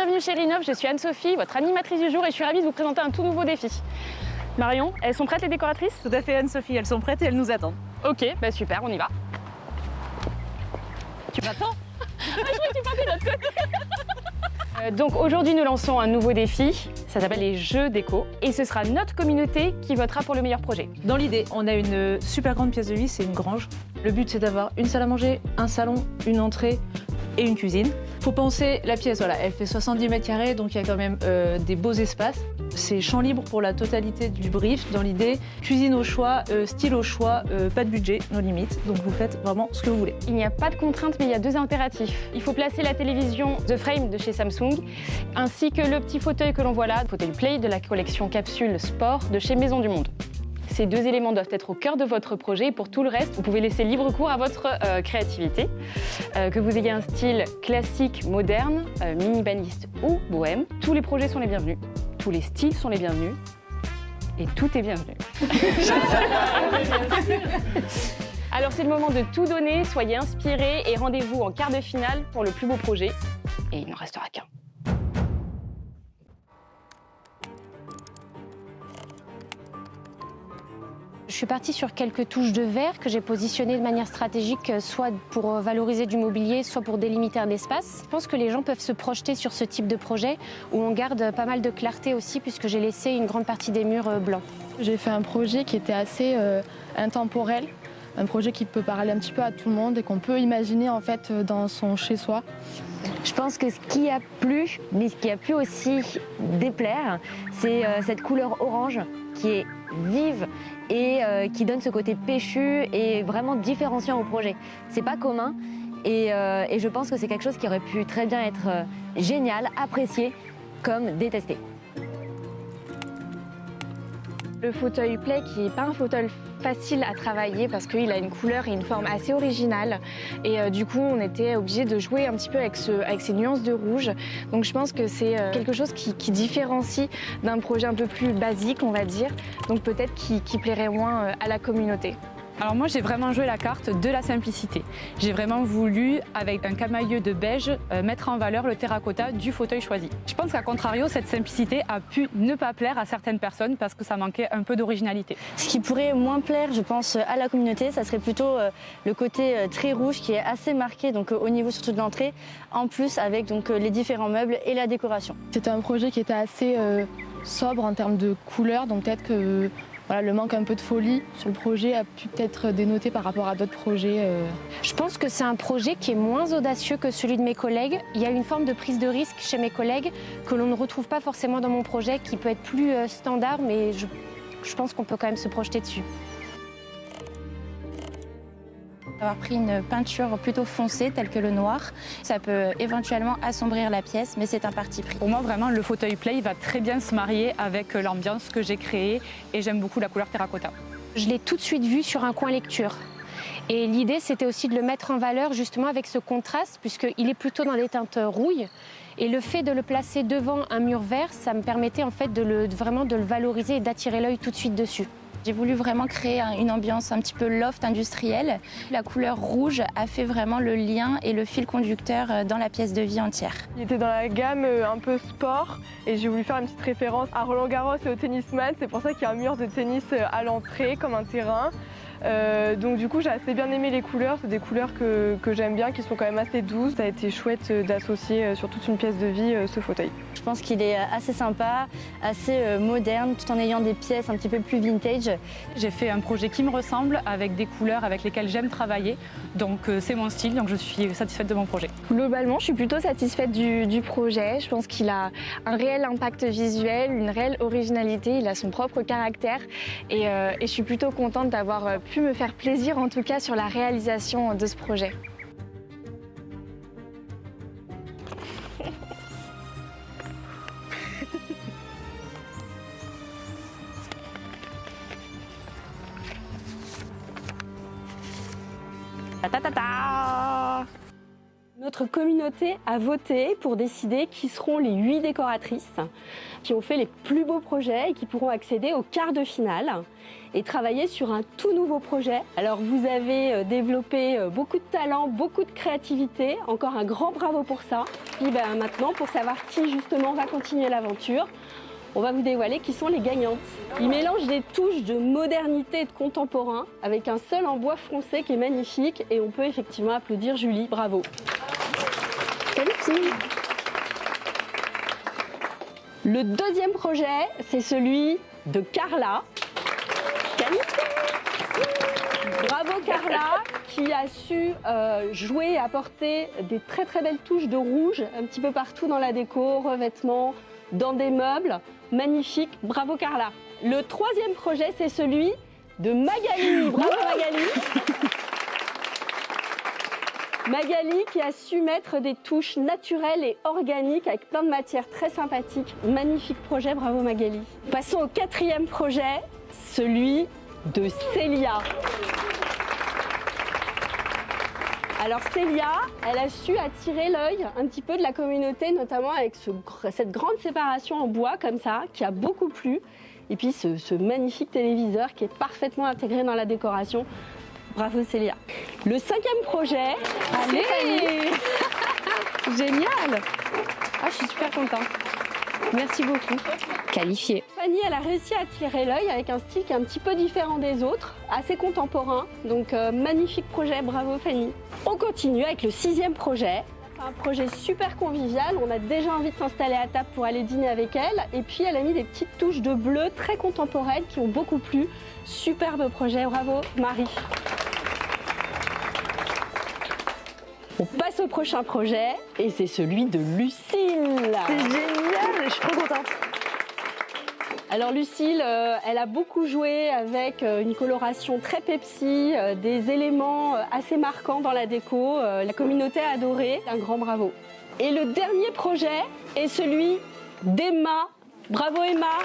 Bienvenue chez Rinov, je suis Anne-Sophie, votre animatrice du jour et je suis ravie de vous présenter un tout nouveau défi. Marion, elles sont prêtes les décoratrices? Tout à fait Anne-Sophie, elles sont prêtes et elles nous attendent. Ok, bah super, on y va. Tu m'attends? Je croyais que tu partais de l'autre côté. Donc aujourd'hui nous lançons un nouveau défi, ça s'appelle les jeux déco et ce sera notre communauté qui votera pour le meilleur projet. Dans l'idée, on a une super grande pièce de vie, c'est une grange. Le but c'est d'avoir une salle à manger, un salon, une entrée et une cuisine. Faut penser, la pièce, voilà, elle fait 70 mètres carrés, donc il y a quand même des beaux espaces. C'est champ libre pour la totalité du brief. Dans l'idée, cuisine au choix, style au choix, pas de budget, nos limites. Donc vous faites vraiment ce que vous voulez. Il n'y a pas de contrainte, mais il y a deux impératifs. Il faut placer la télévision The Frame de chez Samsung, ainsi que le petit fauteuil que l'on voit là, fauteuil Play de la collection Capsule Sport de chez Maison du Monde. Ces deux éléments doivent être au cœur de votre projet et pour tout le reste, vous pouvez laisser libre cours à votre créativité. Que vous ayez un style classique, moderne, minimaliste ou bohème, tous les projets sont les bienvenus, tous les styles sont les bienvenus et tout est bienvenu. Alors c'est le moment de tout donner, soyez inspirés et rendez-vous en quart de finale pour le plus beau projet. Et il n'en restera qu'un. Je suis partie sur quelques touches de verre que j'ai positionnées de manière stratégique, soit pour valoriser du mobilier, soit pour délimiter un espace. Je pense que les gens peuvent se projeter sur ce type de projet où on garde pas mal de clarté aussi puisque j'ai laissé une grande partie des murs blancs. J'ai fait un projet qui était assez intemporel, un projet qui peut parler un petit peu à tout le monde et qu'on peut imaginer en fait dans son chez-soi. Je pense que ce qui a plu, mais ce qui a pu aussi déplaire, c'est cette couleur orange qui est vive et qui donne ce côté péchu et vraiment différenciant au projet. C'est pas commun et je pense que c'est quelque chose qui aurait pu très bien être génial, apprécié comme détesté. Le fauteuil Play qui n'est pas un fauteuil facile à travailler parce qu'il a une couleur et une forme assez originale et du coup on était obligé de jouer un petit peu avec ces nuances de rouge. Donc je pense que c'est quelque chose qui différencie d'un projet un peu plus basique on va dire, donc peut-être qui plairait moins à la communauté. Alors moi j'ai vraiment joué la carte de la simplicité. J'ai vraiment voulu, avec un camailleux de beige, mettre en valeur le terracotta du fauteuil choisi. Je pense qu'à contrario, cette simplicité a pu ne pas plaire à certaines personnes parce que ça manquait un peu d'originalité. Ce qui pourrait moins plaire, je pense, à la communauté, ça serait plutôt le côté très rouge qui est assez marqué donc, au niveau surtout de l'entrée, en plus avec donc, les différents meubles et la décoration. C'était un projet qui était assez sobre en termes de couleurs, donc peut-être que voilà, le manque un peu de folie sur le projet a pu peut-être dénoter par rapport à d'autres projets. Je pense que c'est un projet qui est moins audacieux que celui de mes collègues. Il y a une forme de prise de risque chez mes collègues que l'on ne retrouve pas forcément dans mon projet, qui peut être plus standard, mais je pense qu'on peut quand même se projeter dessus. Avoir pris une peinture plutôt foncée telle que le noir, ça peut éventuellement assombrir la pièce, mais c'est un parti pris. Pour moi vraiment le fauteuil Play va très bien se marier avec l'ambiance que j'ai créée et j'aime beaucoup la couleur terracotta. Je l'ai tout de suite vu sur un coin lecture. Et l'idée c'était aussi de le mettre en valeur justement avec ce contraste puisqu'il est plutôt dans des teintes rouilles. Et le fait de le placer devant un mur vert, ça me permettait en fait vraiment de le valoriser et d'attirer l'œil tout de suite dessus. J'ai voulu vraiment créer une ambiance un petit peu loft industrielle. La couleur rouge a fait vraiment le lien et le fil conducteur dans la pièce de vie entière. Il était dans la gamme un peu sport et j'ai voulu faire une petite référence à Roland Garros et au tennisman. C'est pour ça qu'il y a un mur de tennis à l'entrée comme un terrain. Donc du coup j'ai assez bien aimé les couleurs, c'est des couleurs que j'aime bien, qui sont quand même assez douces. Ça a été chouette d'associer sur toute une pièce de vie ce fauteuil. Je pense qu'il est assez sympa, assez moderne, tout en ayant des pièces un petit peu plus vintage. J'ai fait un projet qui me ressemble, avec des couleurs avec lesquelles j'aime travailler, donc c'est mon style, donc je suis satisfaite de mon projet. Globalement, je suis plutôt satisfaite du projet. Je pense qu'il a un réel impact visuel, une réelle originalité, il a son propre caractère et je suis plutôt contente d'avoir pu me faire plaisir en tout cas sur la réalisation de ce projet. Notre communauté a voté pour décider qui seront les 8 décoratrices qui ont fait les plus beaux projets et qui pourront accéder au quart de finale et travailler sur un tout nouveau projet. Alors vous avez développé beaucoup de talent, beaucoup de créativité, encore un grand bravo pour ça. Puis maintenant, pour savoir qui justement va continuer l'aventure, on va vous dévoiler qui sont les gagnantes. Ils mélangent des touches de modernité et de contemporain avec un sol en bois foncé qui est magnifique et on peut effectivement applaudir Julie, bravo. Salut Kim. Le deuxième projet, c'est celui de Carla. Qualité. Bravo Carla, qui a su jouer et apporter des très très belles touches de rouge un petit peu partout dans la déco, revêtements, dans des meubles. Magnifique, bravo Carla. Le troisième projet, c'est celui de Magali. Bravo Magali. Magali qui a su mettre des touches naturelles et organiques avec plein de matières très sympathiques. Magnifique projet, bravo Magali. Passons au quatrième projet, celui de Célia. Alors Célia, elle a su attirer l'œil un petit peu de la communauté, notamment avec cette grande séparation en bois comme ça, qui a beaucoup plu. Et puis ce magnifique téléviseur qui est parfaitement intégré dans la décoration. Bravo Célia. Le cinquième projet, Allez. Génial. Ah, je suis super contente. Merci beaucoup. Qualifiée. Fanny, elle a réussi à attirer l'œil avec un style qui est un petit peu différent des autres, assez contemporain. Donc magnifique projet, bravo Fanny. On continue avec le sixième projet. Un projet super convivial, on a déjà envie de s'installer à table pour aller dîner avec elle. Et puis elle a mis des petites touches de bleu très contemporaines qui ont beaucoup plu. Superbe projet, bravo Marie. On passe au prochain projet et c'est celui de Lucille. C'est génial, je suis trop contente. Alors Lucille, elle a beaucoup joué avec une coloration très Pepsi, des éléments assez marquants dans la déco. La communauté a adoré, un grand bravo. Et le dernier projet est celui d'Emma. Bravo Emma.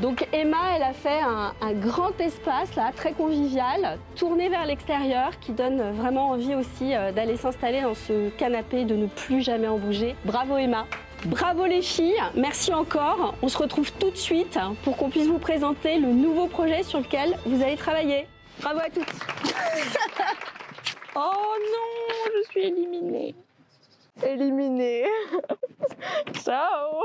Donc Emma, elle a fait un grand espace là, très convivial, tourné vers l'extérieur, qui donne vraiment envie aussi d'aller s'installer dans ce canapé, de ne plus jamais en bouger. Bravo Emma. Bravo les filles, merci encore. On se retrouve tout de suite pour qu'on puisse vous présenter le nouveau projet sur lequel vous allez travailler. Bravo à toutes. Oh non, je suis éliminée. Éliminée. Ciao.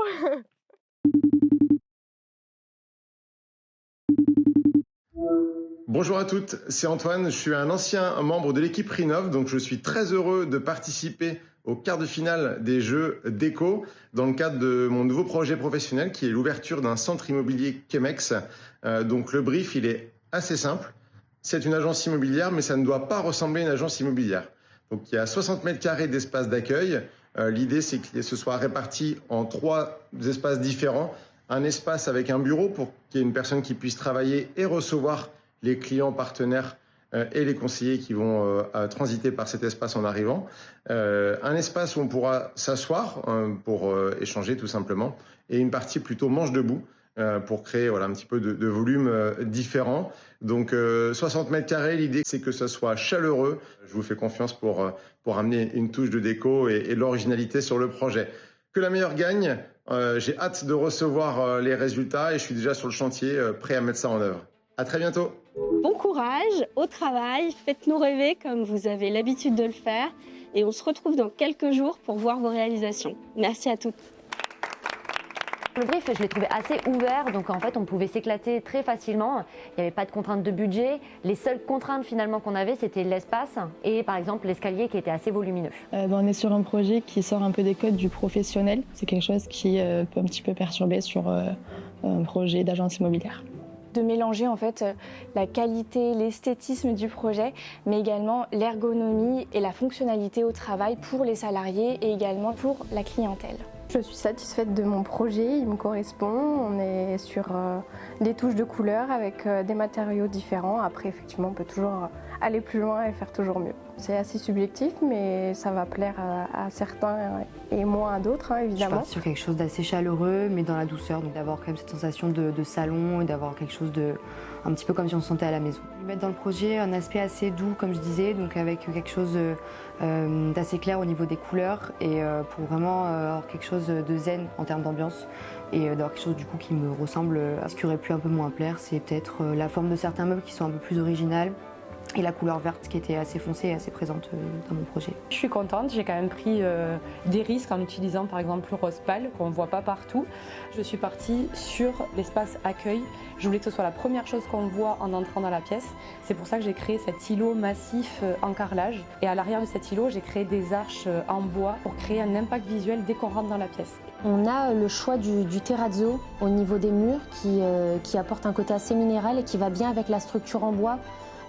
Bonjour à toutes, c'est Antoine, je suis un ancien membre de l'équipe Rinov, donc je suis très heureux de participer au quart de finale des Jeux Déco dans le cadre de mon nouveau projet professionnel qui est l'ouverture d'un centre immobilier Chemex. Donc le brief, il est assez simple, c'est une agence immobilière mais ça ne doit pas ressembler à une agence immobilière. Donc il y a 60 mètres carrés d'espace d'accueil, l'idée c'est que ce soit réparti en 3 espaces différents. Un espace avec un bureau pour qu'il y ait une personne qui puisse travailler et recevoir les clients partenaires et les conseillers qui vont transiter par cet espace en arrivant. Un espace où on pourra s'asseoir pour échanger tout simplement. Et une partie plutôt manche debout pour créer un petit peu de volume différent. Donc 60 mètres carrés, l'idée c'est que ça soit chaleureux. Je vous fais confiance pour amener une touche de déco et de l'originalité sur le projet. Que la meilleure gagne. J'ai hâte de recevoir les résultats et je suis déjà sur le chantier, prêt à mettre ça en œuvre. À très bientôt. Bon courage au travail, faites-nous rêver comme vous avez l'habitude de le faire et on se retrouve dans quelques jours pour voir vos réalisations. Merci à toutes. Le brief, je l'ai trouvé assez ouvert, donc en fait on pouvait s'éclater très facilement. Il n'y avait pas de contraintes de budget. Les seules contraintes finalement qu'on avait, c'était l'espace et par exemple l'escalier qui était assez volumineux. On est sur un projet qui sort un peu des codes du professionnel. C'est quelque chose qui peut un petit peu perturber sur un projet d'agence immobilière. De mélanger en fait la qualité, l'esthétisme du projet, mais également l'ergonomie et la fonctionnalité au travail pour les salariés et également pour la clientèle. Je suis satisfaite de mon projet, il me correspond. On est sur des touches de couleurs avec des matériaux différents. Après, effectivement, on peut toujours aller plus loin et faire toujours mieux. C'est assez subjectif, mais ça va plaire à certains et moins à d'autres, hein, Je suis évidemment. partie sur quelque chose d'assez chaleureux, mais dans la douceur, donc d'avoir quand même cette sensation de salon et d'avoir quelque chose de un petit peu comme si on se sentait à la maison. Mettre dans le projet un aspect assez doux, comme je disais, donc avec quelque chose d'assez clair au niveau des couleurs et pour vraiment avoir quelque chose de zen en termes d'ambiance et d'avoir quelque chose du coup qui me ressemble à ce qui aurait pu un peu moins plaire, c'est peut-être la forme de certains meubles qui sont un peu plus originales. Et la couleur verte qui était assez foncée et assez présente dans mon projet. Je suis contente, j'ai quand même pris des risques en utilisant par exemple le rose pâle qu'on ne voit pas partout. Je suis partie sur l'espace accueil. Je voulais que ce soit la première chose qu'on voit en entrant dans la pièce. C'est pour ça que j'ai créé cet îlot massif en carrelage. Et à l'arrière de cet îlot, j'ai créé des arches en bois pour créer un impact visuel dès qu'on rentre dans la pièce. On a le choix du terrazzo au niveau des murs qui apporte un côté assez minéral et qui va bien avec la structure en bois.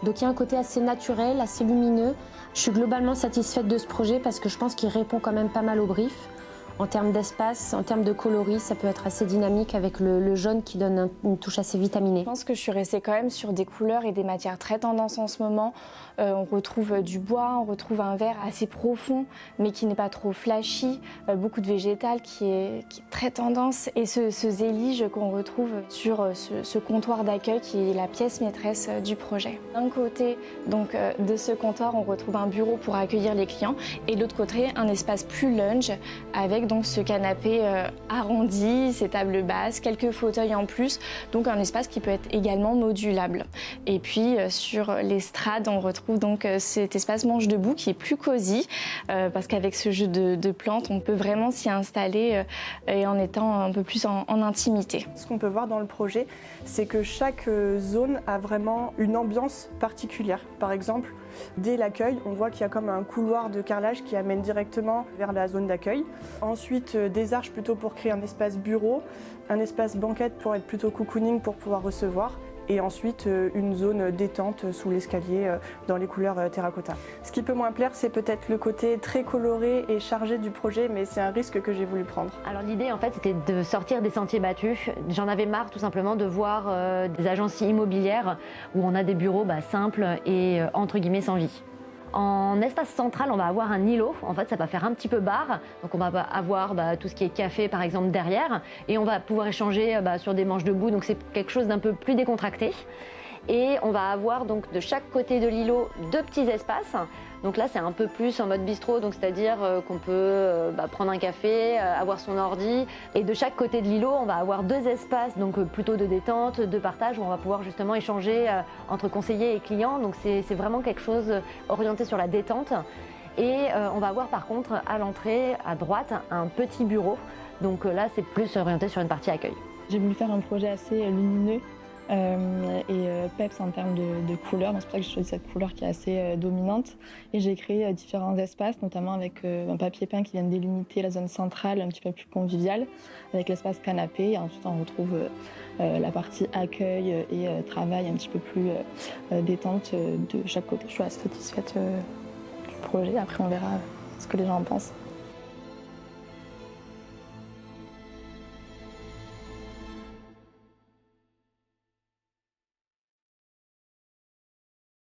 Donc il y a un côté assez naturel, assez lumineux. Je suis globalement satisfaite de ce projet parce que je pense qu'il répond quand même pas mal au brief. En termes d'espace, en termes de coloris, ça peut être assez dynamique avec le jaune qui donne une touche assez vitaminée. Je pense que je suis restée quand même sur des couleurs et des matières très tendance en ce moment. On retrouve du bois, on retrouve un vert assez profond mais qui n'est pas trop flashy, beaucoup de végétal qui est très tendance et ce zélige qu'on retrouve sur ce comptoir d'accueil qui est la pièce maîtresse du projet. D'un côté donc, de ce comptoir, on retrouve un bureau pour accueillir les clients et de l'autre côté, un espace plus lounge avec donc ce canapé arrondi, ces tables basses, quelques fauteuils en plus, donc un espace qui peut être également modulable. Et puis sur l'estrade, on retrouve donc cet espace manche debout qui est plus cosy parce qu'avec ce jeu de plantes, on peut vraiment s'y installer et en étant un peu plus en intimité. Ce qu'on peut voir dans le projet, c'est que chaque zone a vraiment une ambiance particulière. Par exemple, dès l'accueil, on voit qu'il y a comme un couloir de carrelage qui amène directement vers la zone d'accueil. Ensuite, des arches plutôt pour créer un espace bureau, un espace banquette pour être plutôt cocooning pour pouvoir recevoir. Et ensuite, une zone détente sous l'escalier dans les couleurs terracotta. Ce qui peut moins plaire, c'est peut-être le côté très coloré et chargé du projet, mais c'est un risque que j'ai voulu prendre. Alors l'idée, en fait, c'était de sortir des sentiers battus. J'en avais marre, tout simplement, de voir des agences immobilières où on a des bureaux simples et, entre guillemets, sans vie. En espace central, on va avoir un îlot. En fait, ça va faire un petit peu bar. Donc, on va avoir tout ce qui est café, par exemple, derrière. Et on va pouvoir échanger sur des manches debout. Donc, c'est quelque chose d'un peu plus décontracté. Et on va avoir donc de chaque côté de l'îlot 2 petits espaces. Donc là, c'est un peu plus en mode bistrot, donc c'est-à-dire qu'on peut prendre un café, avoir son ordi. Et de chaque côté de l'îlot, on va avoir 2 espaces, donc plutôt de détente, de partage, où on va pouvoir justement échanger entre conseillers et clients. Donc c'est vraiment quelque chose orienté sur la détente. Et on va avoir par contre à l'entrée, à droite, un petit bureau. Donc là, c'est plus orienté sur une partie accueil. J'ai voulu faire un projet assez lumineux. Peps en termes de couleurs, donc c'est pour ça que j'ai choisi cette couleur qui est assez dominante et j'ai créé différents espaces, notamment avec un papier peint qui vient délimiter la zone centrale un petit peu plus conviviale avec l'espace canapé et ensuite on retrouve la partie accueil et travail un petit peu plus détente de chaque côté. Je suis assez satisfaite du projet, après on verra ce que les gens en pensent.